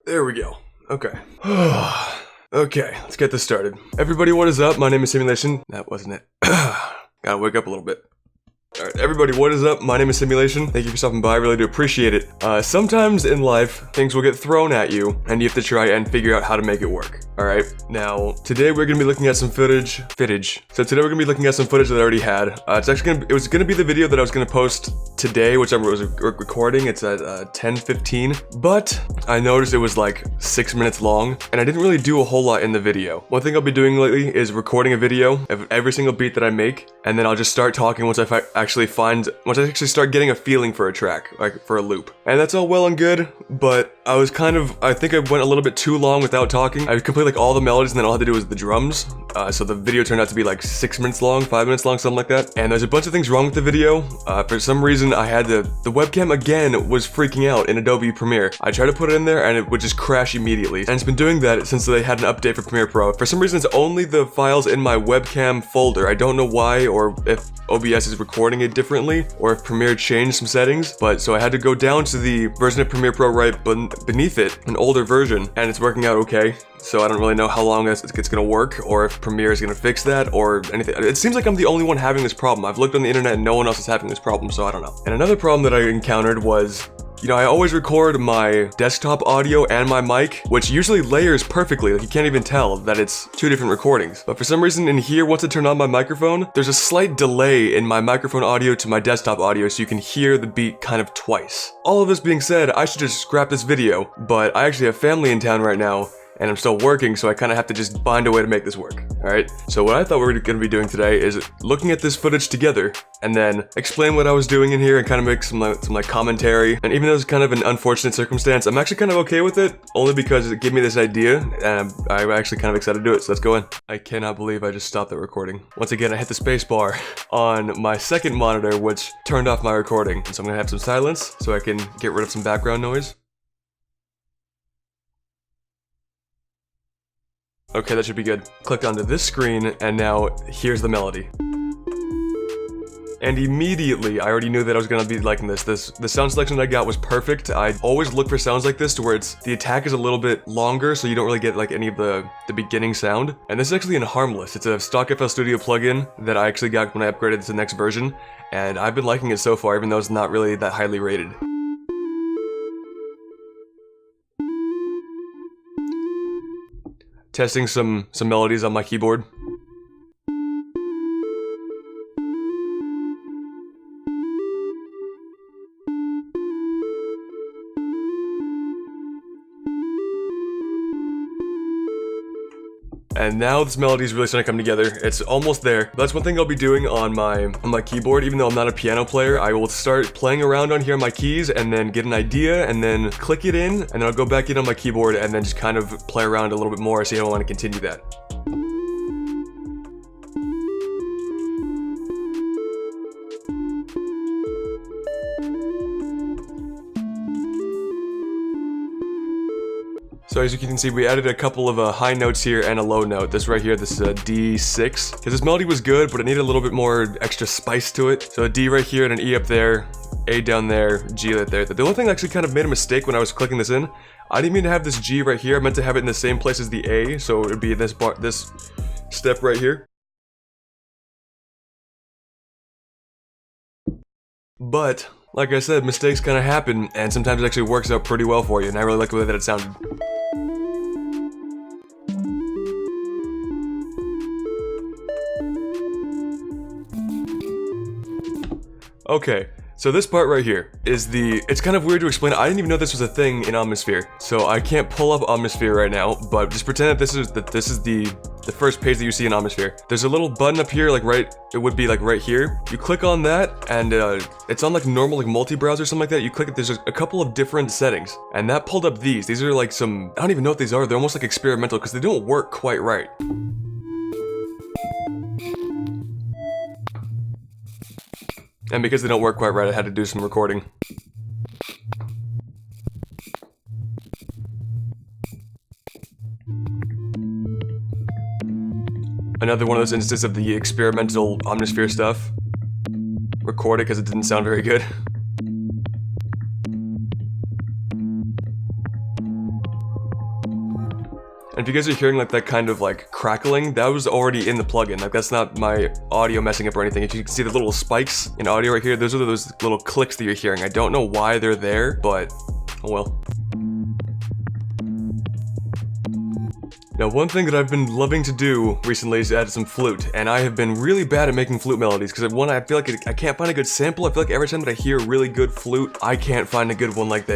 There we go. Okay. Okay, let's get this started. Everybody, what is up? My name is Simulation. That wasn't it. Gotta wake up a little bit. Alright, everybody, what is up? My name is Simulation. Thank you for stopping by, I really do appreciate it. Sometimes in life, things will get thrown at you, and you have to try and figure out how to make it work. Alright, now, today we're gonna be looking at some footage. So today we're gonna be looking at some footage that I already had. It was gonna be the video that I was gonna post today, which I was recording. It's at 10:15, but I noticed it was like 6 minutes long, and I didn't really do a whole lot in the video. One thing I'll be doing lately is recording a video of every single beat that I make, and then I'll just start talking once I actually start getting a feeling for a track, like for a loop. And that's all well and good, but I think I went a little bit too long without talking. I completed like all the melodies, and then all I had to do was the drums. So the video turned out to be like 6 minutes long, 5 minutes long, something like that. And there's a bunch of things wrong with the video. For some reason, I had the webcam again was freaking out in Adobe Premiere. I tried to put it in there and it would just crash immediately. And it's been doing that since they had an update for Premiere Pro. For some reason, it's only the files in my webcam folder. I don't know why, or if OBS is recording it differently, or if Premiere changed some settings. But so I had to go down to the version of Premiere Pro right beneath it, an older version, and it's working out okay. So I don't really know how long it's gonna work, or if Premiere is gonna fix that, or anything. It seems like I'm the only one having this problem. I've looked on the internet and no one else is having this problem, so I don't know. And another problem that I encountered was, I always record my desktop audio and my mic, which usually layers perfectly. Like, you can't even tell that it's two different recordings. But for some reason in here, once I turn on my microphone, there's a slight delay in my microphone audio to my desktop audio, so you can hear the beat kind of twice. All of this being said, I should just scrap this video, but I actually have family in town right now, and I'm still working, so I kind of have to just find a way to make this work, alright? So what I thought we were going to be doing today is looking at this footage together, and then explain what I was doing in here and kind of make some commentary. And even though it's kind of an unfortunate circumstance, I'm actually kind of okay with it, only because it gave me this idea, and I'm actually kind of excited to do it, so let's go in. I cannot believe I just stopped the recording. Once again, I hit the space bar on my second monitor, which turned off my recording. So I'm going to have some silence, so I can get rid of some background noise. Okay, that should be good. Click onto this screen, and now here's the melody. And immediately, I already knew that I was gonna be liking this. The sound selection that I got was perfect. I always look for sounds like this to where the attack is a little bit longer, so you don't really get like any of the beginning sound. And this is actually in Harmless. It's a stock FL Studio plugin that I actually got when I upgraded to the next version. And I've been liking it so far, even though it's not really that highly rated. Testing some melodies on my keyboard. And now this melody is really starting to come together. It's almost there. That's one thing I'll be doing on my keyboard. Even though I'm not a piano player, I will start playing around on here on my keys and then get an idea and then click it in, and then I'll go back in on my keyboard and then just kind of play around a little bit more, see how I want to continue that. So as you can see, we added a couple of high notes here and a low note. This right here, this is a D6. Because this melody was good, but it needed a little bit more extra spice to it. So a D right here and an E up there, A down there, G right there. The only thing I actually kind of made a mistake when I was clicking this in, I didn't mean to have this G right here. I meant to have it in the same place as the A, so it would be this step right here. But, like I said, mistakes kind of happen, and sometimes it actually works out pretty well for you, and I really like the way that it sounded. Okay, so this part right here is it's kind of weird to explain. I didn't even know this was a thing in Omnisphere, so I can't pull up Omnisphere right now, but just pretend that this is the first page that you see in Omnisphere. There's a little button up here, it would be like right here. You click on that, and it's on like normal like multi-browser or something like that. You click it, there's a couple of different settings, and that pulled up these. These are like I don't even know what these are. They're almost like experimental because they don't work quite right. And because they don't work quite right, I had to do some recording. Another one of those instances of the experimental Omnisphere stuff. Record it because it didn't sound very good. And if you guys are hearing like that kind of like crackling, that was already in the plugin. Like that's not my audio messing up or anything. If you can see the little spikes in audio right here, those are those little clicks that you're hearing. I don't know why they're there, but oh well. Now, one thing that I've been loving to do recently is add some flute, and I have been really bad at making flute melodies, because one, I feel like I can't find a good sample. I feel like every time that I hear a really good flute, I can't find a good one like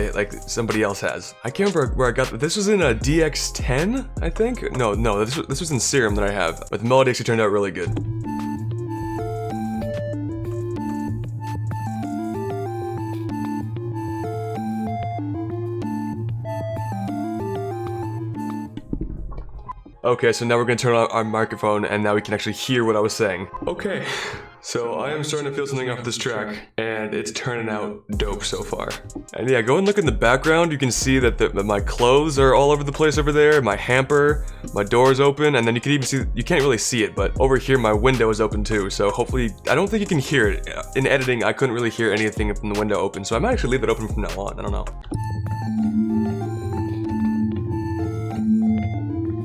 somebody else has. I can't remember where I got this. Was in a DX10, I think? No, this was in Serum that I have, but the melody actually turned out really good. Okay, so now we're gonna turn on our microphone and now we can actually hear what I was saying. Okay, so I am starting to feel something off this track and it's turning out dope so far. And yeah, go and look in the background. You can see that my clothes are all over the place over there, my hamper, my door is open, and then you can even see, you can't really see it, but over here my window is open too. So hopefully, I don't think you can hear it. In editing, I couldn't really hear anything from the window open, so I might actually leave it open from now on, I don't know.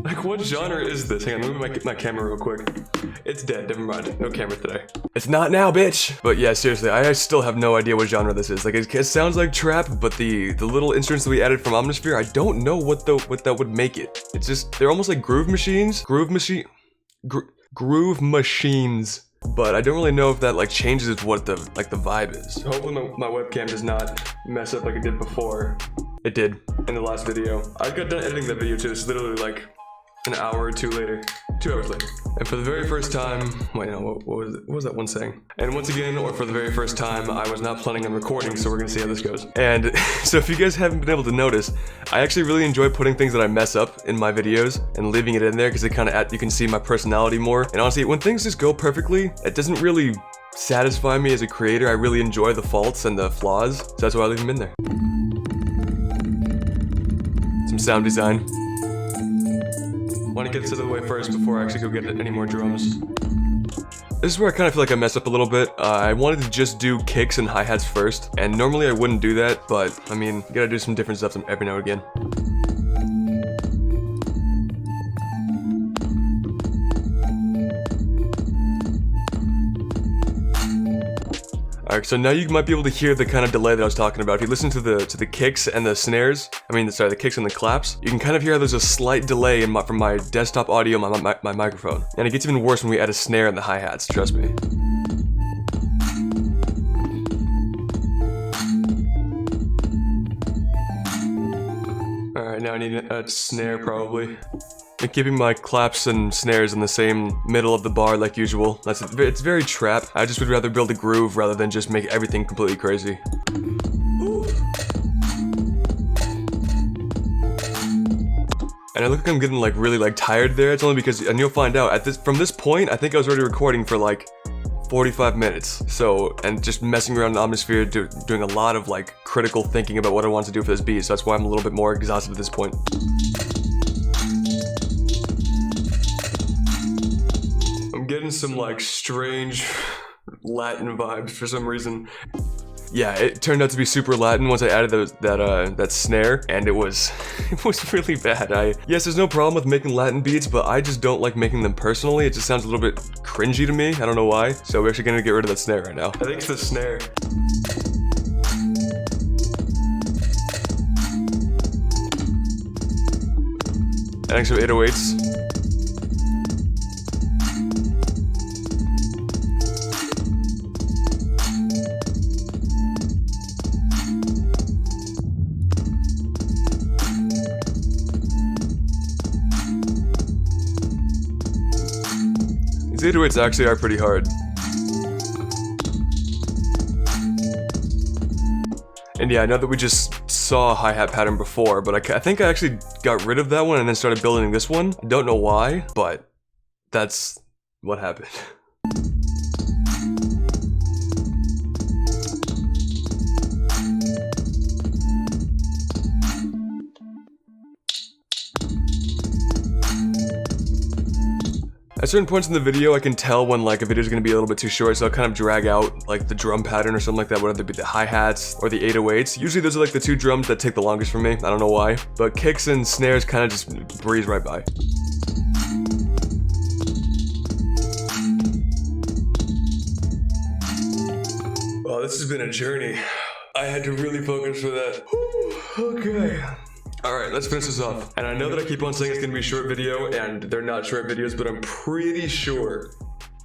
Like, what genre is this? Hang on, let me move my camera real quick. It's dead, never mind. No camera today. It's not now, bitch! But yeah, seriously, I still have no idea what genre this is. Like, it sounds like trap, but the little instruments that we added from Omnisphere, I don't know what that would make it. It's just, they're almost like groove machines. Groove machines. But I don't really know if that like changes what the vibe is. Hopefully my webcam does not mess up like it did before. It did in the last video. I got done editing that video too. It's literally like an hour or 2 later. 2 hours later. And for the very first time, wait, no, what was that one saying? And once again, or for the very first time, I was not planning on recording, so we're gonna see how this goes. And so if you guys haven't been able to notice, I actually really enjoy putting things that I mess up in my videos and leaving it in there because it kind of, you can see my personality more. And honestly, when things just go perfectly, it doesn't really satisfy me as a creator. I really enjoy the faults and the flaws, so that's why I leave them in there. Some sound design. I want to get this out of the way first before I actually go get any more drums. This is where I kind of feel like I messed up a little bit. I wanted to just do kicks and hi-hats first, and normally I wouldn't do that, but I mean, you gotta do some different stuff every now and again. Alright, so now you might be able to hear the kind of delay that I was talking about. If you listen to the kicks and the snares, the kicks and the claps, you can kind of hear how there's a slight delay from my desktop audio, my microphone. And it gets even worse when we add a snare in the hi-hats, trust me. Alright, now I need a snare probably. And keeping my claps and snares in the same middle of the bar like usual. It's very trap. I just would rather build a groove rather than just make everything completely crazy. And I look like I'm getting like really like tired there. It's only because, and you'll find out from this point, I think I was already recording for like 45 minutes. So, and just messing around in Omnisphere, doing a lot of like critical thinking about what I want to do for this beat. So that's why I'm a little bit more exhausted at this point. Getting some like strange Latin vibes for some reason. Yeah, it turned out to be super Latin once I added that snare, and it was really bad. Yes, there's no problem with making Latin beats, but I just don't like making them personally. It just sounds a little bit cringy to me. I don't know why. So we're actually gonna get rid of that snare right now. I think it's the snare. Adding some 808s. These 808s actually are pretty hard. And yeah, I know that we just saw a hi-hat pattern before, but I think I actually got rid of that one and then started building this one. I don't know why, but that's what happened. At certain points in the video, I can tell when like a video is gonna be a little bit too short, so I'll kind of drag out like the drum pattern or something like that, whether it be the hi-hats or the 808s. Usually those are like the two drums that take the longest for me. I don't know why, but kicks and snares kind of just breeze right by. Oh, this has been a journey. I had to really focus for that. Okay. Alright, let's finish this off. And I know that I keep on saying it's gonna be a short video, and they're not short videos, but I'm pretty sure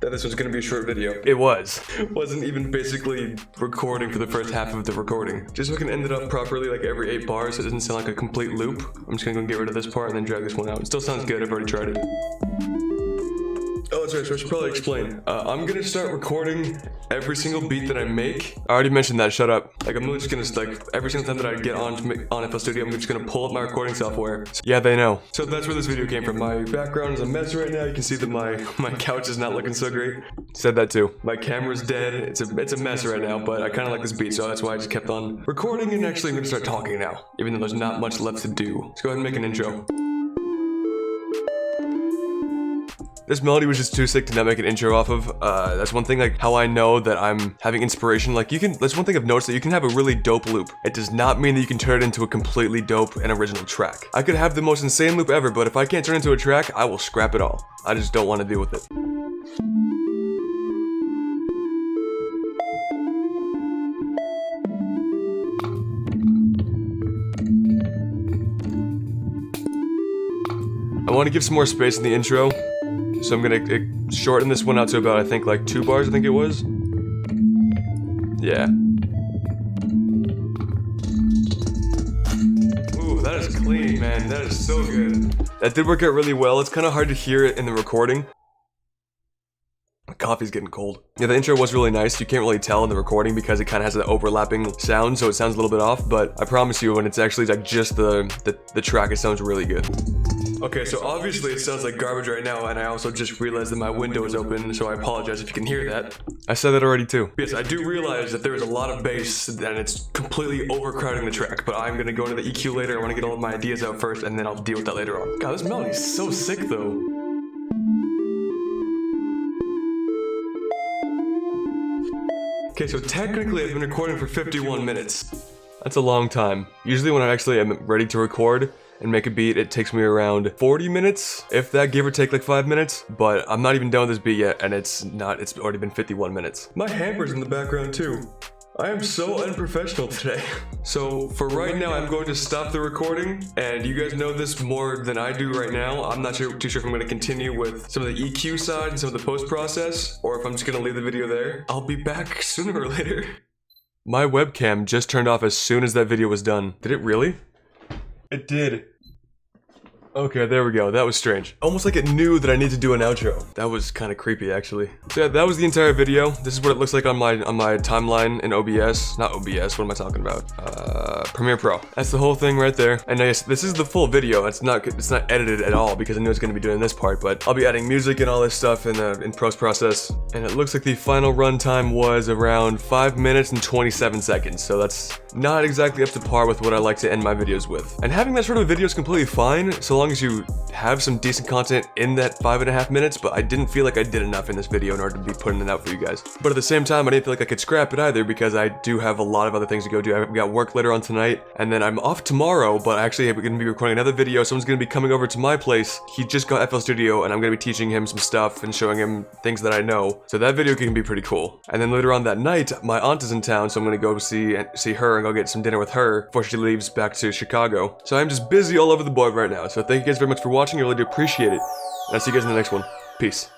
that this was gonna be a short video. It was. Wasn't even basically recording for the first half of the recording. Just so I can end it up properly, like every 8 bars, so it doesn't sound like a complete loop. I'm just gonna go get rid of this part and then drag this one out. It still sounds good, I've already tried it. Oh, that's right, so I should probably explain. I'm gonna start recording every single beat that I make. I already mentioned that, shut up. Like, I'm really just gonna, like, every single time that I get on FL Studio, I'm just gonna pull up my recording software. Yeah, they know. So that's where this video came from. My background is a mess right now. You can see that my couch is not looking so great. Said that too. My camera's dead. It's a mess right now, but I kinda like this beat, so that's why I just kept on recording, and actually I'm gonna start talking now, even though there's not much left to do. Let's go ahead and make an intro. This melody was just too sick to not make an intro off of. That's one thing, like, how I know that I'm having inspiration. Like, that's one thing I've noticed, that you can have a really dope loop. It does not mean that you can turn it into a completely dope and original track. I could have the most insane loop ever, but if I can't turn it into a track, I will scrap it all. I just don't want to deal with it. I want to give some more space in the intro. So I'm gonna shorten this one out to about, I think, like 2 bars, I think it was. Yeah. Ooh, that is clean, man. That is so good. That did work out really well. It's kind of hard to hear it in the recording. My coffee's getting cold. Yeah, the intro was really nice. You can't really tell in the recording because it kind of has an overlapping sound, so it sounds a little bit off, but I promise you, when it's actually like just the track, it sounds really good. Okay, so obviously it sounds like garbage right now, and I also just realized that my window is open, so I apologize if you can hear that. I said that already too. Yes, I do realize that there is a lot of bass, and it's completely overcrowding the track, but I'm gonna go into the EQ later. I wanna get all of my ideas out first, and then I'll deal with that later on. God, this melody is so sick though. Okay, so technically I've been recording for 51 minutes. That's a long time. Usually when I actually am ready to record and make a beat, it takes me around 40 minutes, if that, give or take like 5 minutes, but I'm not even done with this beat yet, and it's already been 51 minutes. My hamper's in the background too. I am so unprofessional today. So for right now, I'm going to stop the recording, and you guys know this more than I do right now. I'm not too sure if I'm going to continue with some of the EQ side and some of the post-process, or if I'm just going to leave the video there. I'll be back sooner or later. My webcam just turned off as soon as that video was done. Did it really? It did. Okay, there we go. That was strange. Almost like it knew that I need to do an outro. That was kind of creepy, actually. So yeah, that was the entire video. This is what it looks like on my timeline in OBS. Not OBS, what am I talking about? Premiere Pro. That's the whole thing right there. And yes, this is the full video. It's not edited at all because I knew I was going to be doing this part, but I'll be adding music and all this stuff in post-process. And it looks like the final runtime was around 5 minutes and 27 seconds. So that's not exactly up to par with what I like to end my videos with. And having that sort of video is completely fine, so long as you have some decent content in that 5.5 minutes, but I didn't feel like I did enough in this video in order to be putting it out for you guys. But at the same time, I didn't feel like I could scrap it either because I do have a lot of other things to go do. I've got work later on tonight, and then I'm off tomorrow, but actually I'm going to be recording another video. Someone's going to be coming over to my place. He just got FL Studio, and I'm going to be teaching him some stuff and showing him things that I know. So that video can be pretty cool. And then later on that night, my aunt is in town, so I'm going to go see her and go get some dinner with her before she leaves back to Chicago. So I'm just busy all over the board right now. So thank you guys very much for watching. I really do appreciate it. And I'll see you guys in the next one. Peace.